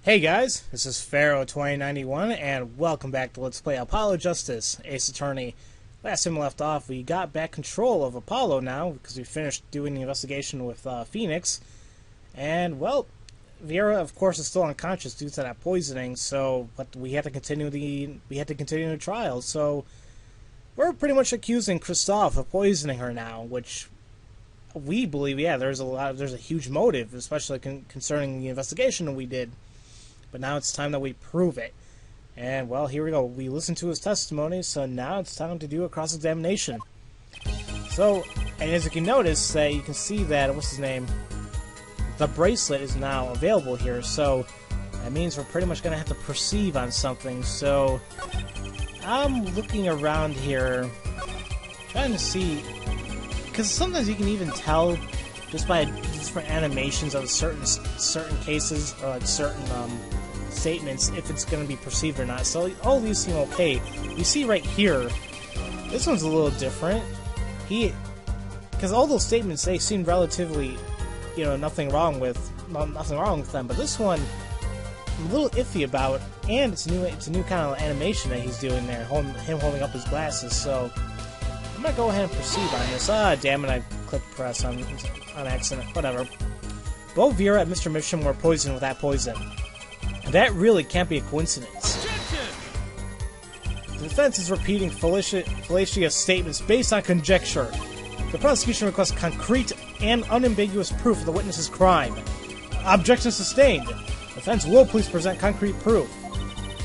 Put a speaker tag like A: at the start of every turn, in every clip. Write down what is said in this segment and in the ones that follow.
A: Hey guys, this is Pharaoh 2091, and welcome back to Let's Play Apollo Justice, Ace Attorney. Last time we left off, we got back control of Apollo now, because we finished doing the investigation with Phoenix. And, well, Vera, of course, is still unconscious due to that poisoning, but we had to continue the trial, so we're pretty much accusing Kristoff of poisoning her now, which we believe, yeah, there's a huge motive, especially concerning the investigation that we did. But now it's time that we prove it. And, well, here we go. We listened to his testimony, so now it's time to do a cross-examination. So, and as you can notice, you can see that, what's his name? The bracelet is now available here, so that means we're pretty much going to have to perceive on something. So, I'm looking around here, trying to see, because sometimes you can even tell just by different animations of certain cases, or like certain statements, if it's going to be perceived or not. So all these seem okay. You see right here, this one's a little different. Because all those statements, they seem relatively, nothing wrong with them. But this one, I'm a little iffy about, and it's a new kind of animation that he's doing there, him holding up his glasses. So I'm gonna go ahead and proceed on this. Damn it! I clicked press on accident. Whatever. Both Vera and Mr. Misham were poisoned with that poison. That really can't be a coincidence. The defense is repeating fallacious statements based on conjecture. The prosecution requests concrete and unambiguous proof of the witness's crime. Objection sustained. The defense will please present concrete proof.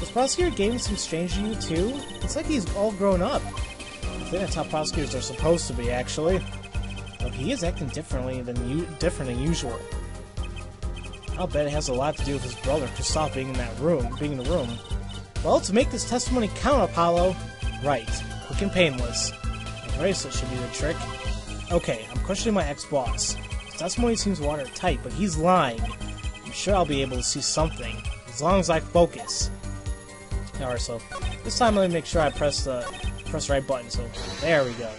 A: This prosecutor gave some strange to you too? It's like he's all grown up. I think that's how prosecutors are supposed to be, actually. But he is acting different than usual. I'll bet it has a lot to do with his brother, Kristoff, being in the room. Well, to make this testimony count, Apollo. Right. Quick and painless. The bracelet should be the trick. Okay, I'm questioning my ex-boss. His testimony seems watertight, but he's lying. I'm sure I'll be able to see something, as long as I focus. Alright, so this time let me make sure I press the right button, so there we go.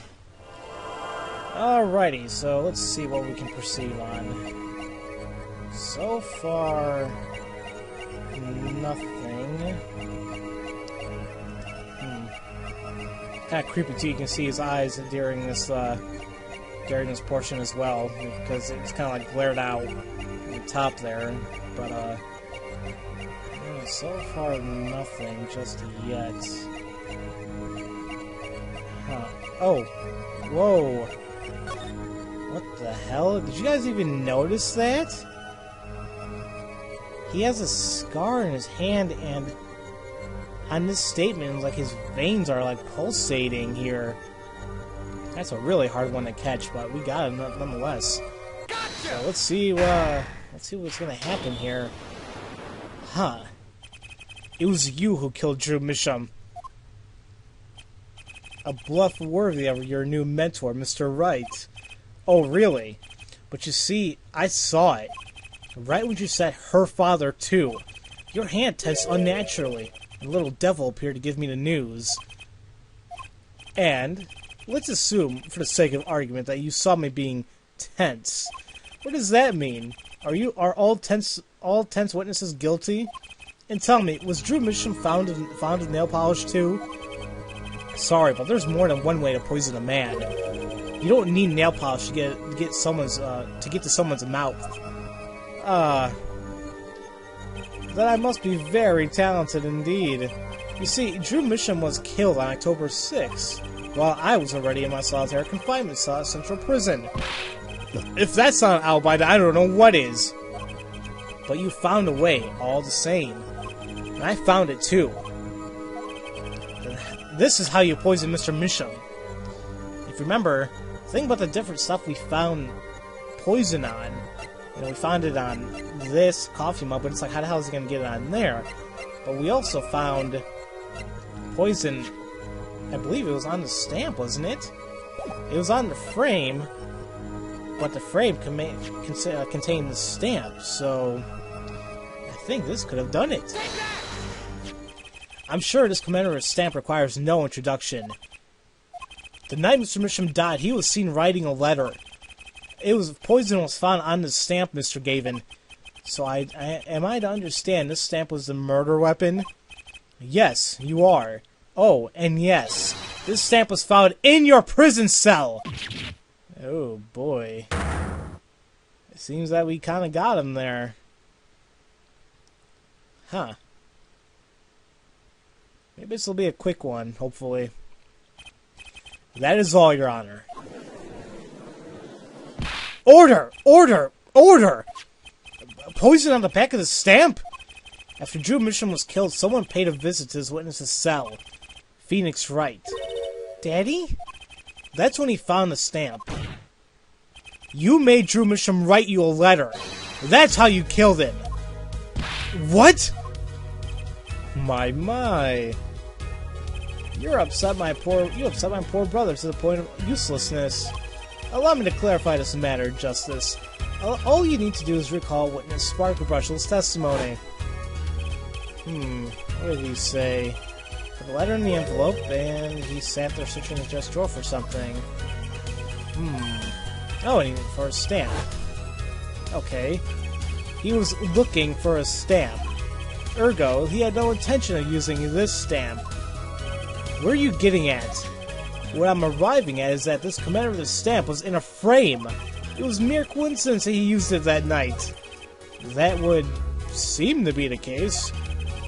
A: Alrighty, so let's see what we can perceive on. So far, nothing. Kind of creepy too. You can see his eyes during this portion as well, because it's kind of like glared out at the top there. But so far nothing just yet. Huh. Oh, whoa! What the hell? Did you guys even notice that? He has a scar in his hand, and on this statement, like his veins are like pulsating here. That's a really hard one to catch, but we got it nonetheless. Gotcha! So let's see what's gonna happen here. Huh? It was you who killed Drew Misham. A bluff worthy of your new mentor, Mr. Wright. Oh, really? But you see, I saw it. Right when you said her father, too. Your hand tensed unnaturally. The little devil appeared to give me the news. And let's assume, for the sake of argument, that you saw me being tense. What does that mean? Are all tense witnesses guilty? And tell me, was Drew Misham found with nail polish too? Sorry, but there's more than one way to poison a man. You don't need nail polish to get to someone's mouth. Then I must be very talented indeed. You see, Drew Misham was killed on October 6th, while I was already in my solitary confinement cell at Central Prison. If that's not an alibi, then I don't know what is. But you found a way, all the same. And I found it too. This is how you poison Mr. Misham. If you remember, think about the different stuff we found poison on. We found it on this coffee mug, but it's like, how the hell is he going to get it on there? But we also found poison, I believe it was on the stamp, wasn't it? It was on the frame, but the frame contained the stamp, so I think this could have done it. I'm sure this commemorative stamp requires no introduction. The night Mr. Misham died, he was seen writing a letter. Poison was found on the stamp, Mr. Gavin. So am I to understand this stamp was the murder weapon? Yes, you are. Oh, and yes, this stamp was found in your prison cell! Oh, boy. It seems that we kind of got him there. Huh. Maybe this will be a quick one, hopefully. That is all, Your Honor. Order! Order! Order! Poison on the back of the stamp? After Drew Misham was killed, someone paid a visit to his witness's cell. Phoenix Wright. Daddy? That's when he found the stamp. You made Drew Misham write you a letter. That's how you killed him. What? My. You upset my poor brother to the point of uselessness. Allow me to clarify this matter, Justice. All you need to do is recall witness Sparklebrushel's testimony. What did he say? Put a letter in the envelope, and he sat there searching his desk drawer for something. Oh, and he went for a stamp. Okay. He was looking for a stamp. Ergo, he had no intention of using this stamp. Where are you getting at? What I'm arriving at is that this commemorative stamp was in a frame. It was mere coincidence that he used it that night. That would seem to be the case.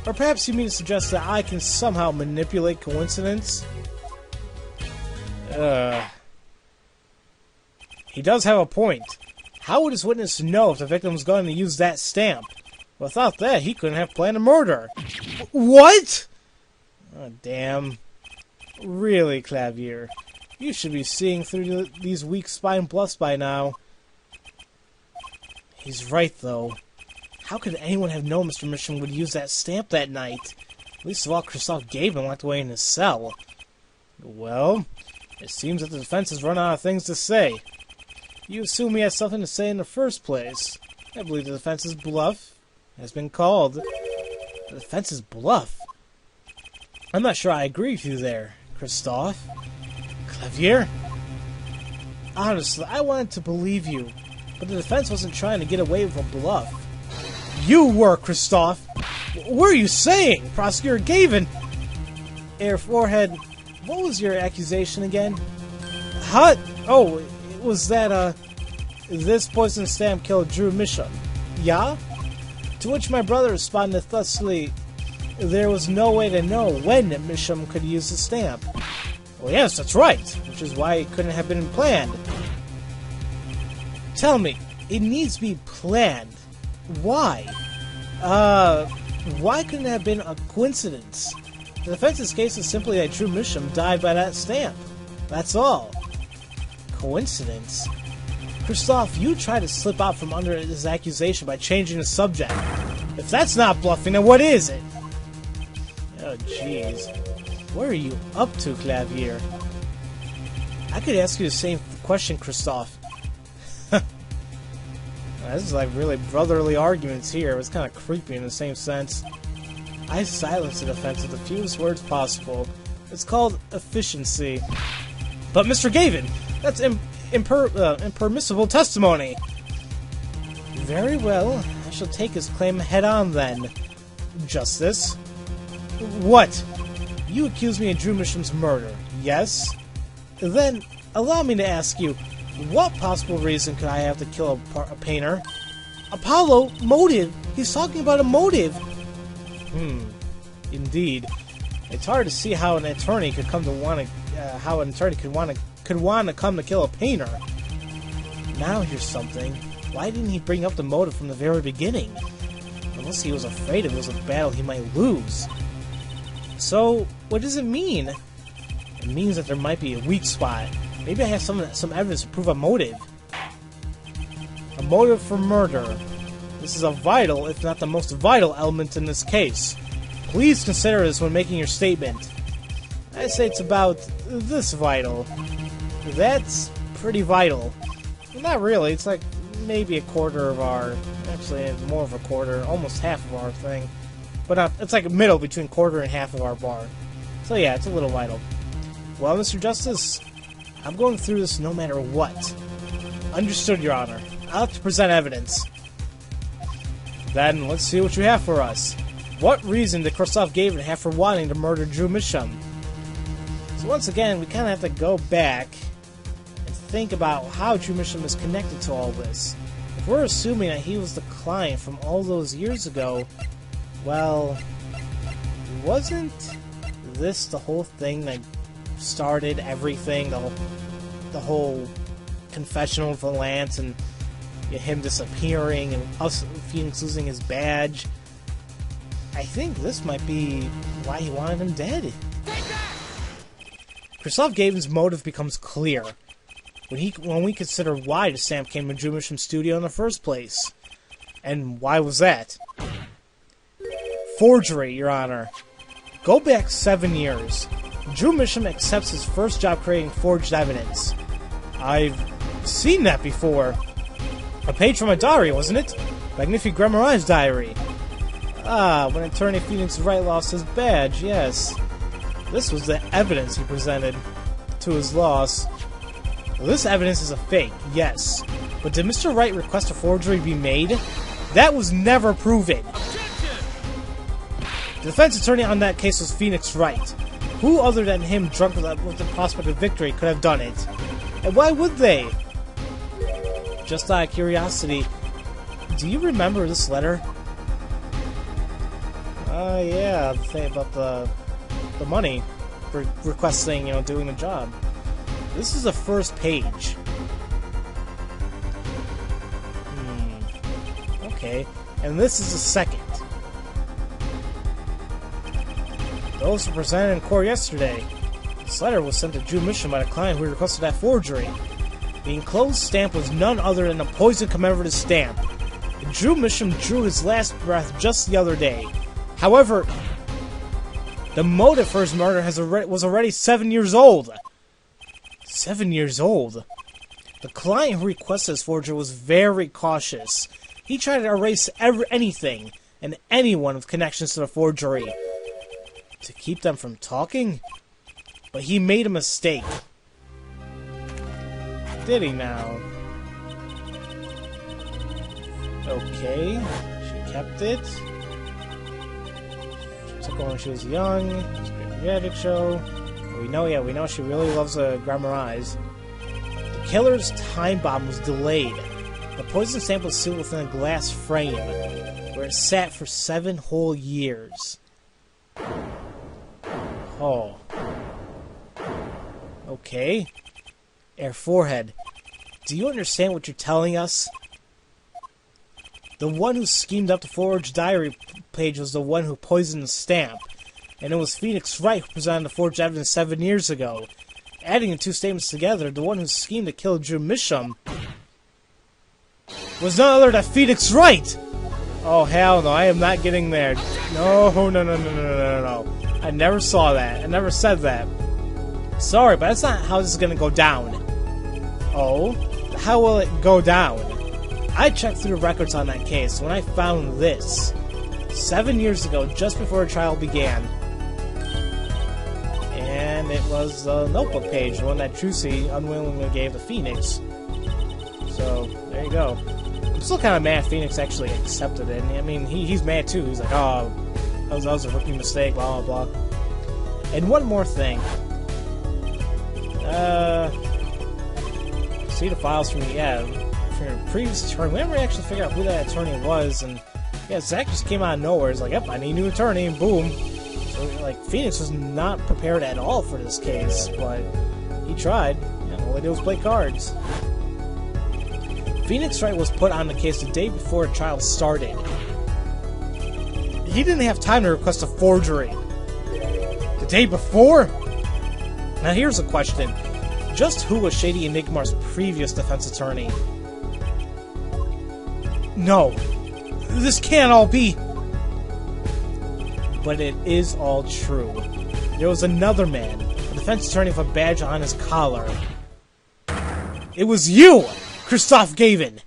A: Or perhaps you mean to suggest that I can somehow manipulate coincidence? He does have a point. How would his witness know if the victim was going to use that stamp? Without that, he couldn't have planned a murder. What? Oh, damn. Really, Clavier. You should be seeing through these weak-spined bluffs by now. He's right, though. How could anyone have known Mr. Misham would use that stamp that night? Least of all, Kristoff gave him locked away in his cell. Well, it seems that the defense has run out of things to say. You assume he has something to say in the first place. I believe the defense's bluff has been called. The defense's bluff? I'm not sure I agree with you there, Kristoff. Clavier? Honestly, I wanted to believe you, but the defense wasn't trying to get away with a bluff. You were, Kristoff! What are you saying, Prosecutor Gavin? Air Forehead, what was your accusation again? Huh? Oh, it was that, this poison stamp killed Drew Misham. Yeah? To which my brother responded thusly, there was no way to know when Misham could use the stamp. Well, yes, that's right, which is why it couldn't have been planned. Tell me, it needs to be planned. Why? Why couldn't it have been a coincidence? The defense's case is simply that Drew Misham died by that stamp. That's all. Coincidence? Kristoff, you tried to slip out from under this accusation by changing the subject. If that's not bluffing, then what is it? Oh, jeez. What are you up to, Clavier? I could ask you the same question, Kristoff. This is like really brotherly arguments here. It's kind of creepy in the same sense. I silenced the defense with the fewest words possible. It's called efficiency. But Mr. Gavin, that's impermissible testimony. Very well. I shall take his claim head on then. Justice. What? You accuse me of Drew Misham's murder, yes? Then, allow me to ask you, what possible reason could I have to kill a painter? Apollo, motive. He's talking about a motive. Indeed. It's hard to see how an attorney could come to want to, could want to come to kill a painter. Now here's something. Why didn't he bring up the motive from the very beginning? Unless he was afraid it was a battle he might lose. So, what does it mean? It means that there might be a weak spot. Maybe I have some evidence to prove a motive. A motive for murder. This is a vital, if not the most vital, element in this case. Please consider this when making your statement. I'd say it's about this vital. That's pretty vital. Well, not really, it's like maybe a quarter of our... Actually, more of a quarter, almost half of our thing. But it's like a middle between quarter and half of our bar. So yeah, it's a little vital. Well, Mr. Justice, I'm going through this no matter what. Understood, Your Honor. I'll have to present evidence. Then, let's see what you have for us. What reason did Kristoff Gavin have for wanting to murder Drew Misham? So once again, we kind of have to go back and think about how Drew Misham is connected to all this. If we're assuming that he was the client from all those years ago, well, wasn't this the whole thing that started everything? The whole confessional of Lance and him disappearing and us Phoenix losing his badge. I think this might be why he wanted him dead. Kristoff Gavin's motive becomes clear when we consider why the stamp came to Drew Misham's studio in the first place. And why was that? Forgery, Your Honor. Go back 7 years. Drew Misham accepts his first job creating forged evidence. I've seen that before. A page from a diary, wasn't it? Magnifique Grimoire's diary. Ah, when Attorney Phoenix Wright lost his badge, yes. This was the evidence he presented to his loss. Well, this evidence is a fake, yes. But did Mr. Wright request a forgery be made? That was never proven. The defense attorney on that case was Phoenix Wright. Who other than him, drunk with the prospect of victory, could have done it? And why would they? Just out of curiosity, do you remember this letter? Yeah, the thing about the money for requesting, doing the job. This is the first page. Okay, and this is the second. Those were presented in court yesterday. This letter was sent to Drew Misham by the client who requested that forgery. The enclosed stamp was none other than a poison commemorative stamp. Drew Misham drew his last breath just the other day. However, the motive for his murder was already 7 years old. 7 years old? The client who requested this forgery was very cautious. He tried to erase anything and anyone with connections to the forgery to keep them from talking. But he made a mistake. Did he now? Okay, she kept it. She took it when she was young. It was a great reality show. We know she really loves Grimoire's. The killer's time bomb was delayed. The poison sample was sealed within a glass frame, where it sat for 7 whole years. Oh. Okay. Air Forehead, do you understand what you're telling us? The one who schemed up the forged diary page was the one who poisoned the stamp. And it was Phoenix Wright who presented the forged evidence 7 years ago. Adding the two statements together, the one who schemed to kill Drew Misham was none other than Phoenix Wright! Oh, hell no, I am not getting there. No. I never saw that. I never said that. Sorry, but that's not how this is gonna go down. Oh? How will it go down? I checked through the records on that case when I found this. 7 years ago, just before the trial began. And it was the notebook page, the one that Trucy unwillingly gave to Phoenix. So, there you go. I'm still kind of mad Phoenix actually accepted it. I mean, he's mad too. He's like, oh, that was a rookie mistake, blah, blah, blah. And one more thing. See the files from your previous attorney. We never actually figured out who that attorney was, and yeah, Zach just came out of nowhere. He's like, yep, I need a new attorney, and boom. So, like, Phoenix was not prepared at all for this case, but he tried, and all he did was play cards. Phoenix Wright was put on the case the day before the trial started. He didn't have time to request a forgery. The day before? Now here's a question. Just who was Shady Enigmar's previous defense attorney? No. This can't all be. But it is all true. There was another man, a defense attorney with a badge on his collar. It was you, Kristoff Gavin!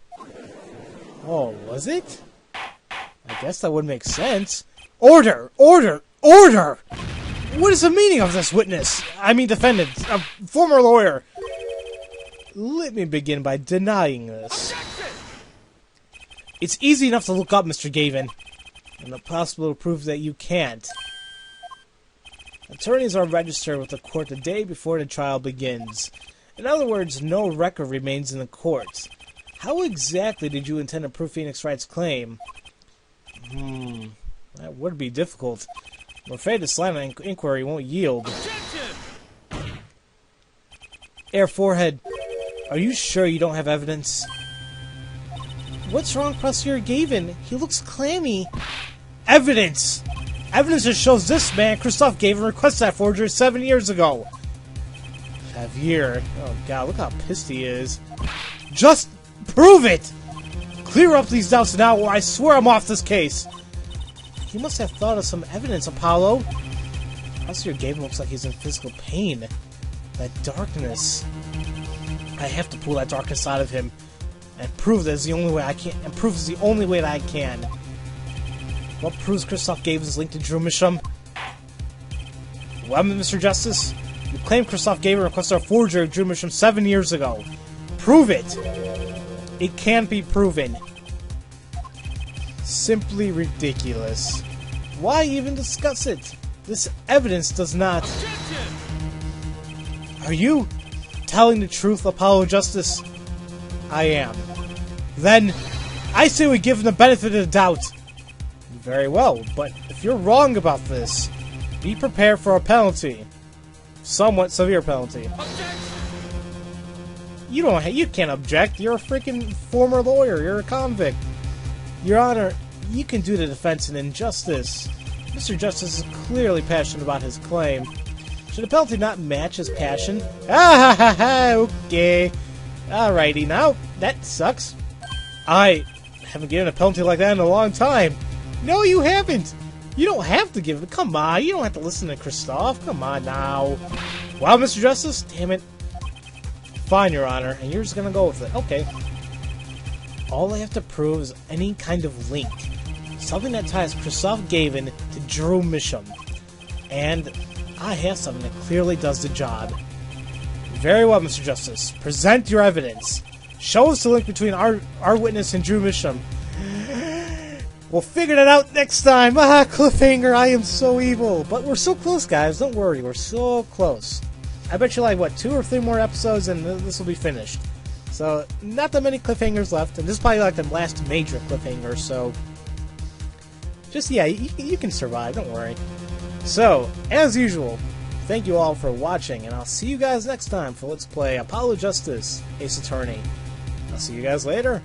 A: Oh, was it? I guess that would make sense. Order! Order! Order! What is the meaning of this witness? I mean defendant, a former lawyer. Let me begin by denying this. It's easy enough to look up, Mr. Gavin. And the possible proof that you can't. Attorneys are registered with the court the day before the trial begins. In other words, no record remains in the court. How exactly did you intend to prove Phoenix Wright's claim? That would be difficult. I'm afraid the silent inquiry won't yield. Air Forehead, are you sure you don't have evidence? What's wrong, Professor Gavin? He looks clammy. Evidence! Evidence that shows this man, Kristoff, Gavin, requested that forgery 7 years ago. Javier. Oh god, look how pissed he is. Just prove it! Clear up these doubts now, or I swear I'm off this case. He must have thought of some evidence, Apollo. Professor Gavin looks like he's in physical pain. That darkness. I have to pull that darkness out of him. And prove that is the only way I can. And prove is the only way that I can. What proves Kristoff Gavin's link to Drew Misham? Well, Mr. Justice, you claim Kristoff Gavin requested a forgery of Drew Misham 7 years ago. Prove it! It can't be proven. Simply ridiculous. Why even discuss it? This evidence does not... Are you telling the truth, Apollo Justice? I am. Then, I say we give him the benefit of the doubt. Very well, but if you're wrong about this, be prepared for a penalty. Somewhat severe penalty. You can't object. You're a freaking former lawyer. You're a convict. Your Honor, you can do the defense in injustice. Mr. Justice is clearly passionate about his claim. Should the penalty not match his passion? Ah ha ha ha, okay. Alrighty, now, that sucks. I haven't given a penalty like that in a long time. No, you haven't. You don't have to give it. Come on, you don't have to listen to Kristoff. Come on now. Wow, Mr. Justice? Damn it. Fine, Your Honor, and you're just gonna go with it. Okay. All I have to prove is any kind of link. Something that ties Kristoff Gavin to Drew Misham. And I have something that clearly does the job. Very well, Mr. Justice. Present your evidence. Show us the link between our witness and Drew Misham. We'll figure that out next time. Ah, cliffhanger, I am so evil. But we're so close, guys. Don't worry, we're so close. I bet you like, what, 2 or 3 more episodes and this will be finished. So, not that many cliffhangers left. And this is probably like the last major cliffhanger, so... Just, yeah, you can survive, don't worry. So, as usual, thank you all for watching, and I'll see you guys next time for Let's Play Apollo Justice, Ace Attorney. I'll see you guys later.